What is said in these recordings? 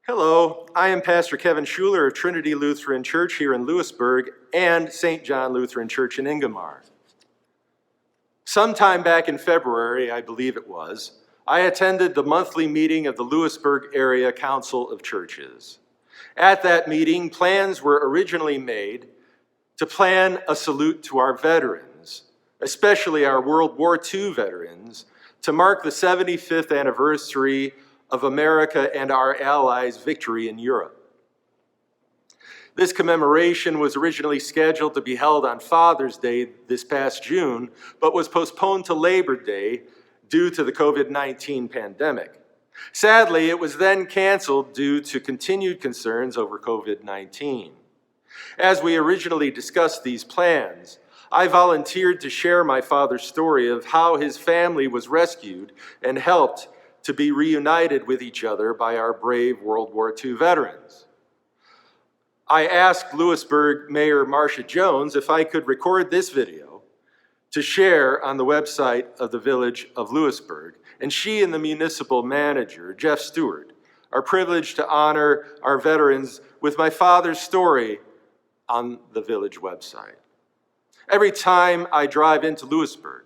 Hello, I am Pastor Kevin Schuler of Trinity Lutheran Church here in Lewisburg and St. John Lutheran Church in Ingomar. Sometime back in February, I believe it was, I attended the monthly meeting of the Lewisburg Area Council of Churches. At that meeting, plans were originally made to plan a salute to our veterans, especially our World War II veterans, to mark the 75th anniversary of America and our allies' victory in Europe. This commemoration was originally scheduled to be held on Father's Day this past June, but was postponed to Labor Day due to the COVID-19 pandemic. Sadly, it was then canceled due to continued concerns over COVID-19. As we originally discussed these plans, I volunteered to share my father's story of how his family was rescued and helped to be reunited with each other by our brave World War II veterans. I asked Lewisburg Mayor Marcia Jones if I could record this video to share on the website of the Village of Lewisburg, and she and the municipal manager, Jeff Stewart, are privileged to honor our veterans with my father's story on the Village website. Every time I drive into Lewisburg,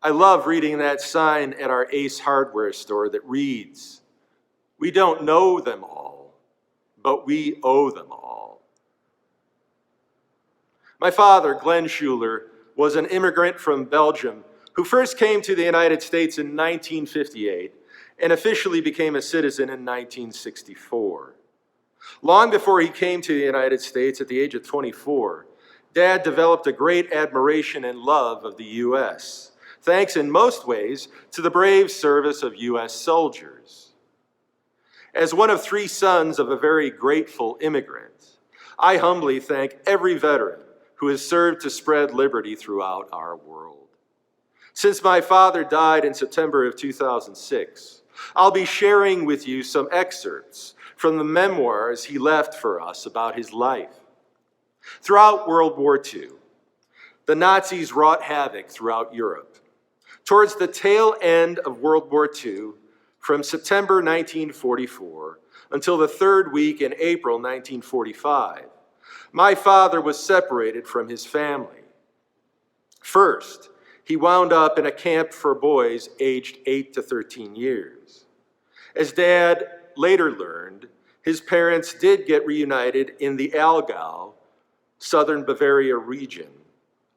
I love reading that sign at our Ace Hardware store that reads, "We don't know them all, but we owe them all." My father, Glenn Schuler, was an immigrant from Belgium who first came to the United States in 1958 and officially became a citizen in 1964. Long before he came to the United States at the age of 24, Dad developed a great admiration and love of the U.S., thanks in most ways to the brave service of U.S. soldiers. As one of three sons of a very grateful immigrant, I humbly thank every veteran who has served to spread liberty throughout our world. Since my father died in September of 2006, I'll be sharing with you some excerpts from the memoirs he left for us about his life. Throughout World War II, the Nazis wrought havoc throughout Europe. Towards the tail end of World War II, from September 1944 until the third week in April 1945, my father was separated from his family. First, he wound up in a camp for boys aged 8 to 13 years. As Dad later learned, his parents did get reunited in the Allgäu, southern Bavaria region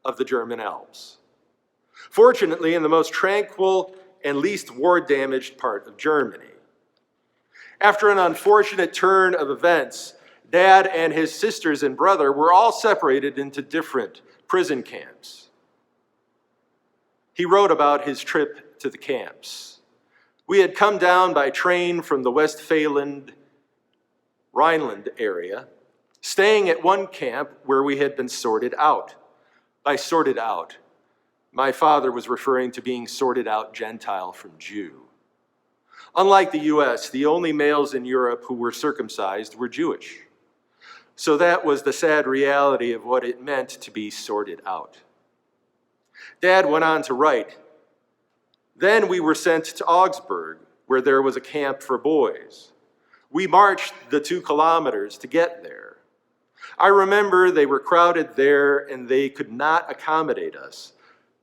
of the German Alps. Fortunately, in the most tranquil and least war-damaged part of Germany. After an unfortunate turn of events, Dad and his sisters and brother were all separated into different prison camps. He wrote about his trip to the camps. "We had come down by train from the Westphalian Rhineland area, staying at one camp where we had been sorted out." By sorted out, my father was referring to being sorted out Gentile from Jew. Unlike the US, the only males in Europe who were circumcised were Jewish. So that was the sad reality of what it meant to be sorted out. Dad went on to write, "Then we were sent to Augsburg, where there was a camp for boys. We marched the 2 kilometers to get there. I remember they were crowded there and they could not accommodate us.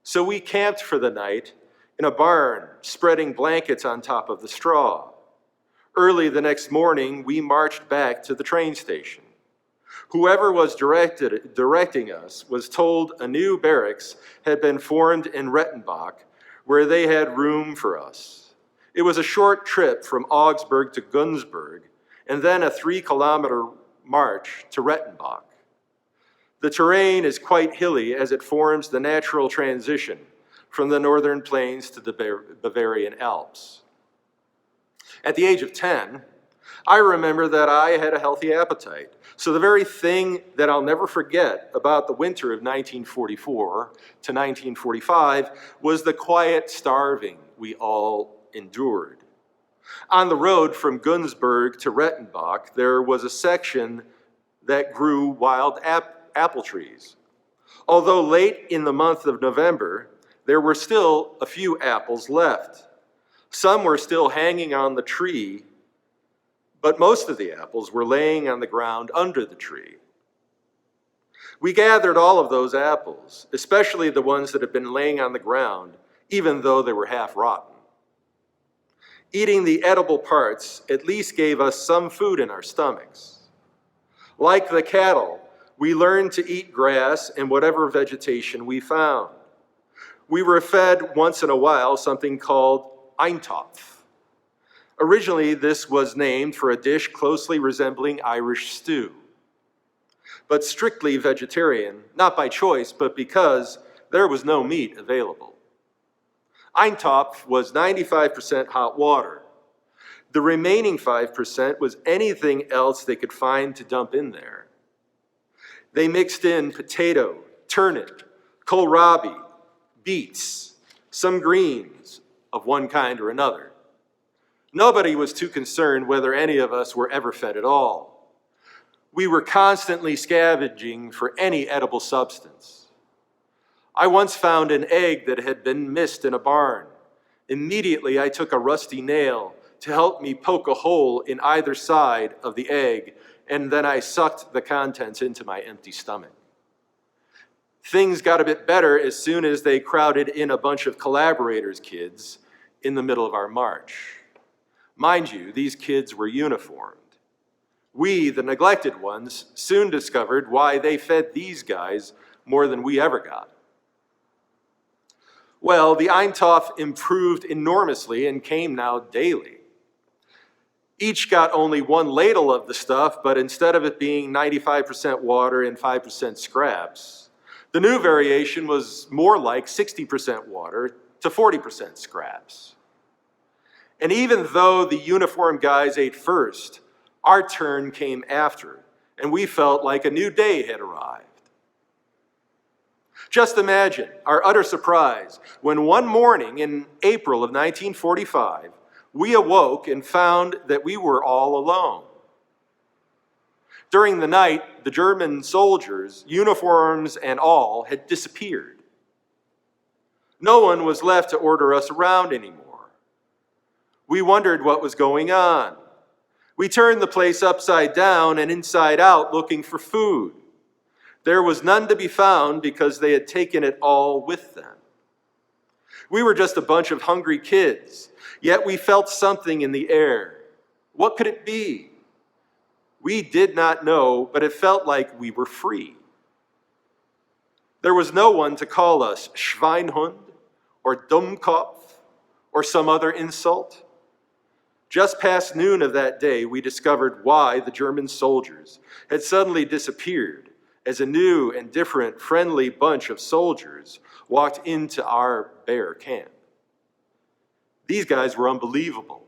So we camped for the night in a barn, spreading blankets on top of the straw. Early the next morning, we marched back to the train station. Whoever was directing us was told a new barracks had been formed in Rettenbach, where they had room for us. It was a short trip from Augsburg to Günzburg, and then a 3-kilometer march to Rettenbach. The terrain is quite hilly as it forms the natural transition from the northern plains to the Bavarian Alps. At the age of 10, I remember that I had a healthy appetite. So the very thing that I'll never forget about the winter of 1944 to 1945 was the quiet starving we all endured. On the road from Günzburg to Rettenbach, there was a section that grew wild apple trees. Although late in the month of November, there were still a few apples left. Some were still hanging on the tree, but most of the apples were laying on the ground under the tree. We gathered all of those apples, especially the ones that had been laying on the ground, even though they were half rotten. Eating the edible parts at least gave us some food in our stomachs. Like the cattle, we learned to eat grass and whatever vegetation we found. We were fed once in a while something called eintopf. Originally, this was named for a dish closely resembling Irish stew, but strictly vegetarian, not by choice, but because there was no meat available. Eintopf was 95% hot water. The remaining 5% was anything else they could find to dump in there. They mixed in potato, turnip, kohlrabi, beets, some greens of one kind or another. Nobody was too concerned whether any of us were ever fed at all. We were constantly scavenging for any edible substance. I once found an egg that had been missed in a barn. Immediately, I took a rusty nail to help me poke a hole in either side of the egg, and then I sucked the contents into my empty stomach. Things got a bit better as soon as they crowded in a bunch of collaborators' kids in the middle of our march. Mind you, these kids were uniformed. We, the neglected ones, soon discovered why they fed these guys more than we ever got. Well, the Eintopf improved enormously and came now daily. Each got only one ladle of the stuff, but instead of it being 95% water and 5% scraps, the new variation was more like 60% water to 40% scraps. And even though the uniformed guys ate first, our turn came after, and we felt like a new day had arrived. Just imagine our utter surprise when one morning in April of 1945, we awoke and found that we were all alone. During the night, the German soldiers, uniforms and all, had disappeared. No one was left to order us around anymore. We wondered what was going on. We turned the place upside down and inside out looking for food. There was none to be found because they had taken it all with them. We were just a bunch of hungry kids, yet we felt something in the air. What could it be? We did not know, but it felt like we were free. There was no one to call us Schweinhund or Dummkopf or some other insult. Just past noon of that day, we discovered why the German soldiers had suddenly disappeared as a new and different friendly bunch of soldiers walked into our bare camp. These guys were unbelievable.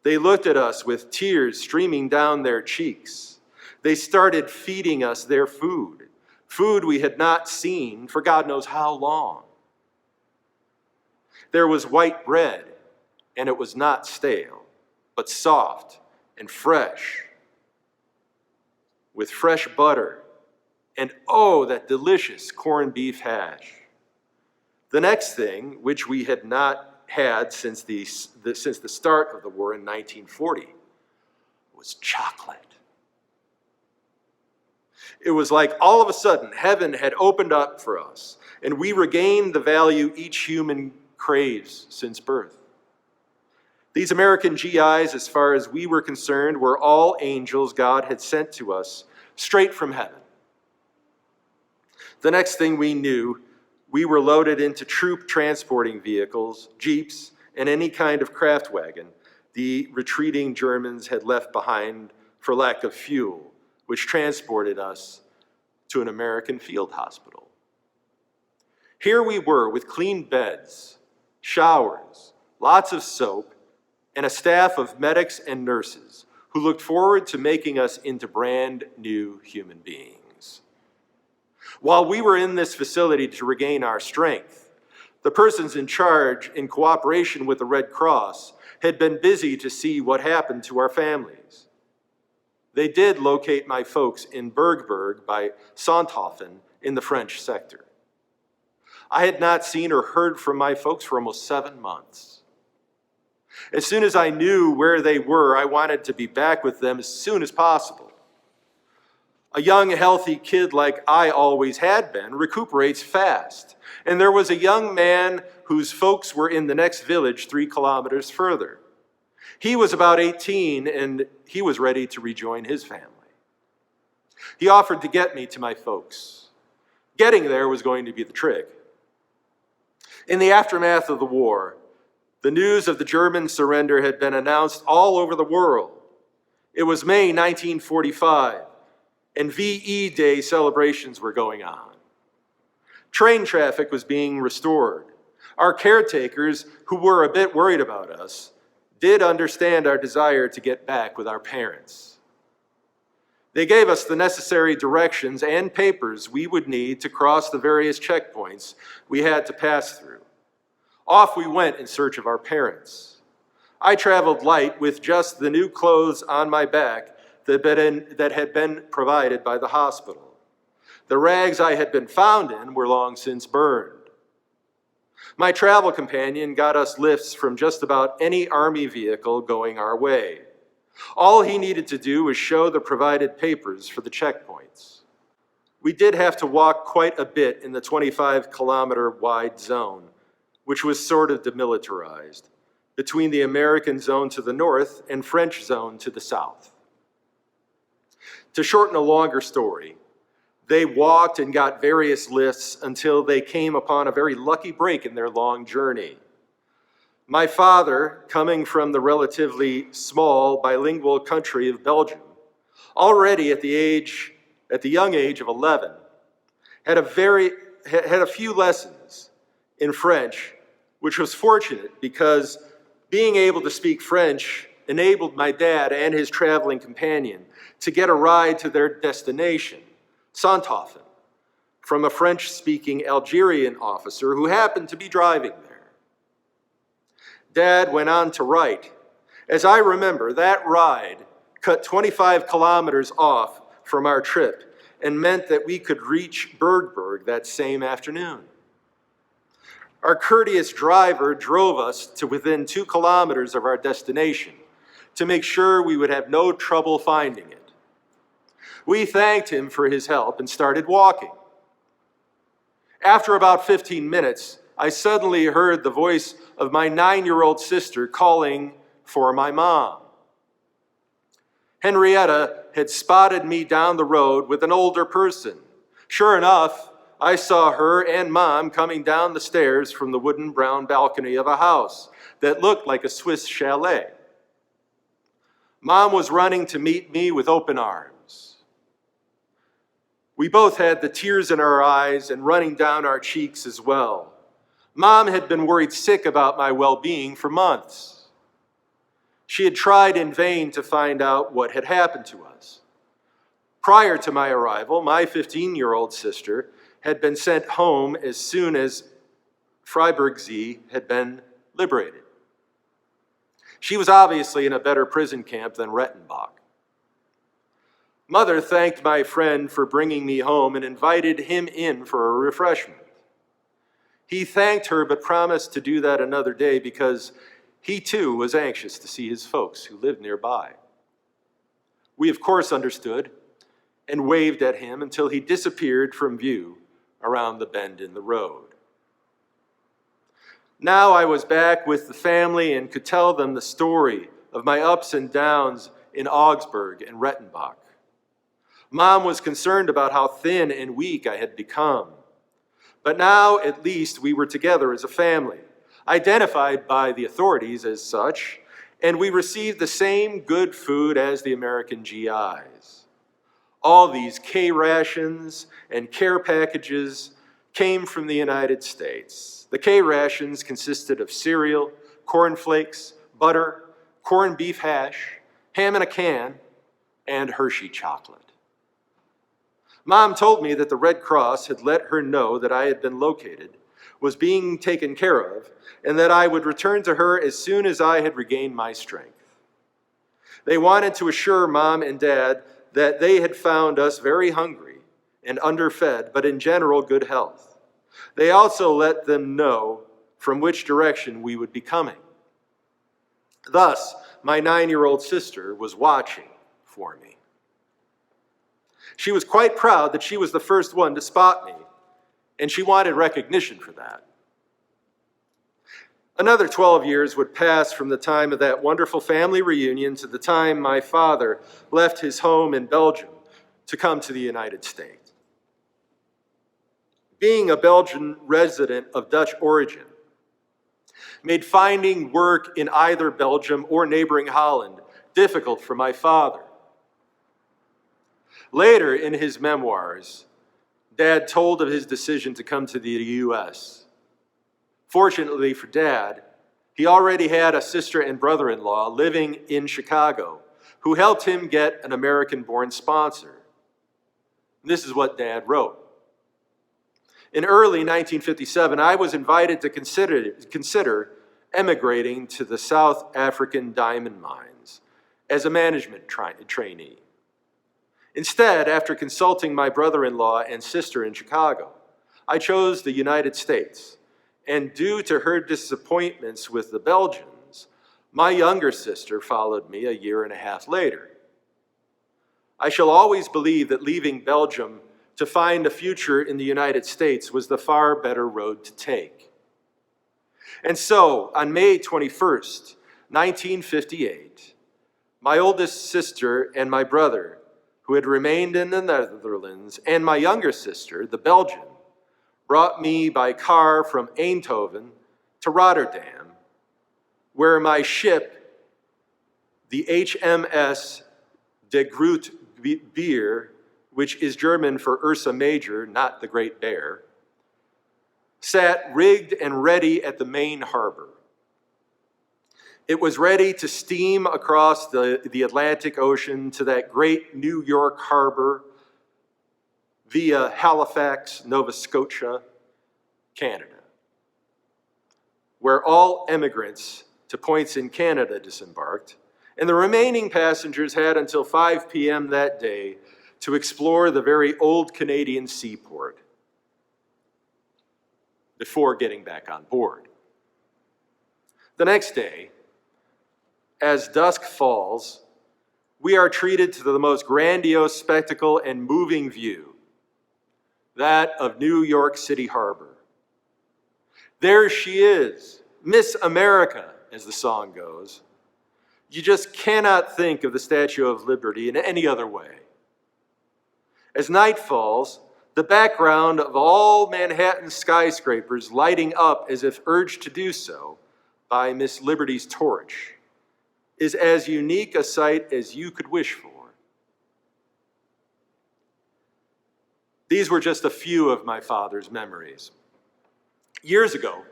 They looked at us with tears streaming down their cheeks. They started feeding us their food we had not seen for God knows how long. There was white bread, and it was not stale, but soft and fresh, with fresh butter, and oh, that delicious corned beef hash. The next thing, which we had not had since the start of the war in 1940, was chocolate. It was like all of a sudden heaven had opened up for us, and we regained the value each human craves since birth. These American GIs, as far as we were concerned, were all angels God had sent to us straight from heaven. The next thing we knew, we were loaded into troop transporting vehicles, jeeps, and any kind of craft wagon the retreating Germans had left behind for lack of fuel, which transported us to an American field hospital. Here we were with clean beds, showers, lots of soap, and a staff of medics and nurses who looked forward to making us into brand new human beings. While we were in this facility to regain our strength, the persons in charge, in cooperation with the Red Cross, had been busy to see what happened to our families. They did locate my folks in Bergburg by Sonthofen in the French sector. I had not seen or heard from my folks for almost 7 months. As soon as I knew where they were, I wanted to be back with them as soon as possible. A young, healthy kid like I always had been recuperates fast. And there was a young man whose folks were in the next village 3 kilometers further. He was about 18 and he was ready to rejoin his family. He offered to get me to my folks. Getting there was going to be the trick. In the aftermath of the war, the news of the German surrender had been announced all over the world. It was May 1945, and VE Day celebrations were going on. Train traffic was being restored. Our caretakers, who were a bit worried about us, did understand our desire to get back with our parents. They gave us the necessary directions and papers we would need to cross the various checkpoints we had to pass through. Off we went in search of our parents. I traveled light with just the new clothes on my back that had been provided by the hospital. The rags I had been found in were long since burned. My travel companion got us lifts from just about any Army vehicle going our way. All he needed to do was show the provided papers for the checkpoints. We did have to walk quite a bit in the 25-kilometer wide zone, which was sort of demilitarized, between the American zone to the north and French zone to the south. To shorten a longer story, they walked and got various lifts until they came upon a very lucky break in their long journey. My father, coming from the relatively small bilingual country of Belgium, already at the young age of 11, had a few lessons in French, which was fortunate because being able to speak French enabled my dad and his traveling companion to get a ride to their destination, Sonthofen, from a French-speaking Algerian officer who happened to be driving there. Dad went on to write, "As I remember, that ride cut 25 kilometers off from our trip and meant that we could reach Bergburg that same afternoon. Our courteous driver drove us to within 2 kilometers of our destination to make sure we would have no trouble finding it. We thanked him for his help and started walking. After about 15 minutes, I suddenly heard the voice of my 9-year-old sister calling for my mom. Henrietta had spotted me down the road with an older person. Sure enough, I saw her and Mom coming down the stairs from the wooden brown balcony of a house that looked like a Swiss chalet. Mom was running to meet me with open arms. We both had the tears in our eyes and running down our cheeks as well. Mom had been worried sick about my well-being for months. She had tried in vain to find out what had happened to us. Prior to my arrival, my 15-year-old sister had been sent home as soon as Freiburg-See had been liberated. She was obviously in a better prison camp than Rettenbach. Mother thanked my friend for bringing me home and invited him in for a refreshment. He thanked her but promised to do that another day because he too was anxious to see his folks who lived nearby. We of course understood and waved at him until he disappeared from view around the bend in the road. Now I was back with the family and could tell them the story of my ups and downs in Augsburg and Rettenbach. Mom was concerned about how thin and weak I had become. But now, at least, we were together as a family, identified by the authorities as such, and we received the same good food as the American GIs. All these K rations and care packages came from the United States. The K rations consisted of cereal, cornflakes, butter, corned beef hash, ham in a can, and Hershey chocolate. Mom told me that the Red Cross had let her know that I had been located, was being taken care of, and that I would return to her as soon as I had regained my strength. They wanted to assure Mom and Dad that they had found us very hungry and underfed, but in general good health. They also let them know from which direction we would be coming. Thus, my 9-year-old sister was watching for me. She was quite proud that she was the first one to spot me, and she wanted recognition for that. Another 12 years would pass from the time of that wonderful family reunion to the time my father left his home in Belgium to come to the United States. Being a Belgian resident of Dutch origin made finding work in either Belgium or neighboring Holland difficult for my father. Later in his memoirs, Dad told of his decision to come to the U.S. Fortunately for Dad, he already had a sister and brother-in-law living in Chicago who helped him get an American-born sponsor. This is what Dad wrote. In early 1957, I was invited to consider emigrating to the South African diamond mines as a management trainee. Instead, after consulting my brother-in-law and sister in Chicago, I chose the United States. And due to her disappointments with the Belgians, my younger sister followed me a year and a half later. I shall always believe that leaving Belgium to find a future in the United States was the far better road to take. And so, on May 21st, 1958, my oldest sister and my brother, who had remained in the Netherlands, and my younger sister, the Belgian, brought me by car from Eindhoven to Rotterdam, where my ship, the HMS De Groot Beer, which is German for Ursa Major, not the Great Bear, sat rigged and ready at the main harbor. It was ready to steam across the Atlantic Ocean to that great New York harbor via Halifax, Nova Scotia, Canada, where all emigrants to points in Canada disembarked, and the remaining passengers had until 5 p.m. that day to explore the very old Canadian seaport before getting back on board. The next day, as dusk falls, we are treated to the most grandiose spectacle and moving view, that of New York City Harbor. There she is, Miss America, as the song goes. You just cannot think of the Statue of Liberty in any other way. As night falls, the background of all Manhattan skyscrapers lighting up as if urged to do so by Miss Liberty's torch is as unique a sight as you could wish for. These were just a few of my father's memories. Years ago,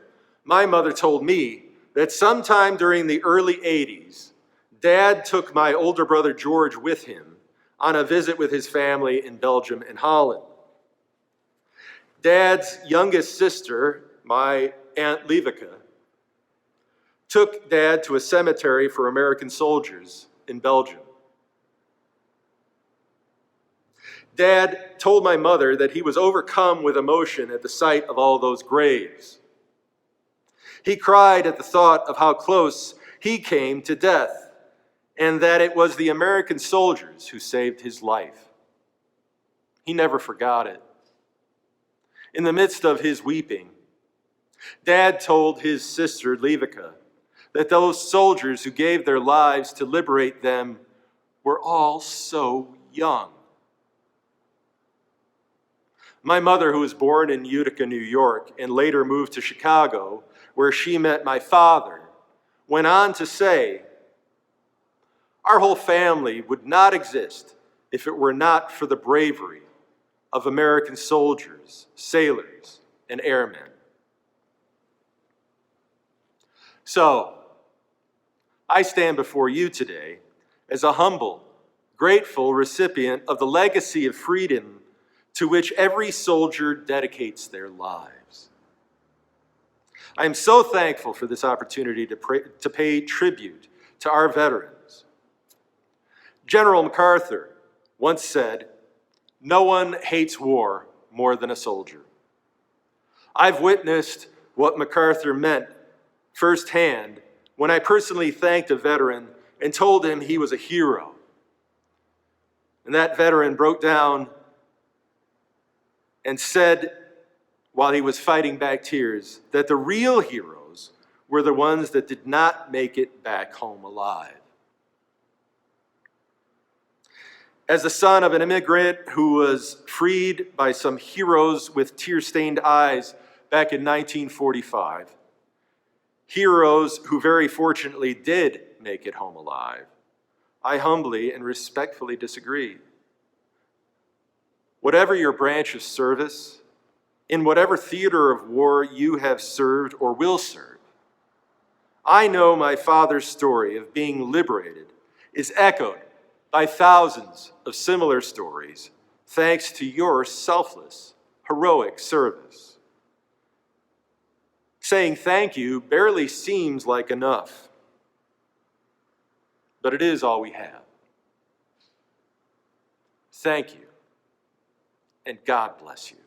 my mother told me that sometime during the early 80s, Dad took my older brother George with him on a visit with his family in Belgium and Holland. Dad's youngest sister, my Aunt Lewica, took Dad to a cemetery for American soldiers in Belgium. Dad told my mother that he was overcome with emotion at the sight of all those graves. He cried at the thought of how close he came to death, and that it was the American soldiers who saved his life. He never forgot it. In the midst of his weeping, Dad told his sister Lewica that those soldiers who gave their lives to liberate them were all so young. My mother, who was born in Utica, New York, and later moved to Chicago, where she met my father, went on to say, "Our whole family would not exist if it were not for the bravery of American soldiers, sailors, and airmen." So, I stand before you today as a humble, grateful recipient of the legacy of freedom to which every soldier dedicates their lives. I am so thankful for this opportunity to pay tribute to our veterans. General MacArthur once said, "No one hates war more than a soldier." I've witnessed what MacArthur meant firsthand when I personally thanked a veteran and told him he was a hero. And that veteran broke down and said, while he was fighting back tears, that the real heroes were the ones that did not make it back home alive. As the son of an immigrant who was freed by some heroes with tear-stained eyes back in 1945, heroes who very fortunately did make it home alive, I humbly and respectfully disagree. Whatever your branch of service, in whatever theater of war you have served or will serve, I know my father's story of being liberated is echoed by thousands of similar stories, thanks to your selfless, heroic service. Saying thank you barely seems like enough, but it is all we have. Thank you, and God bless you.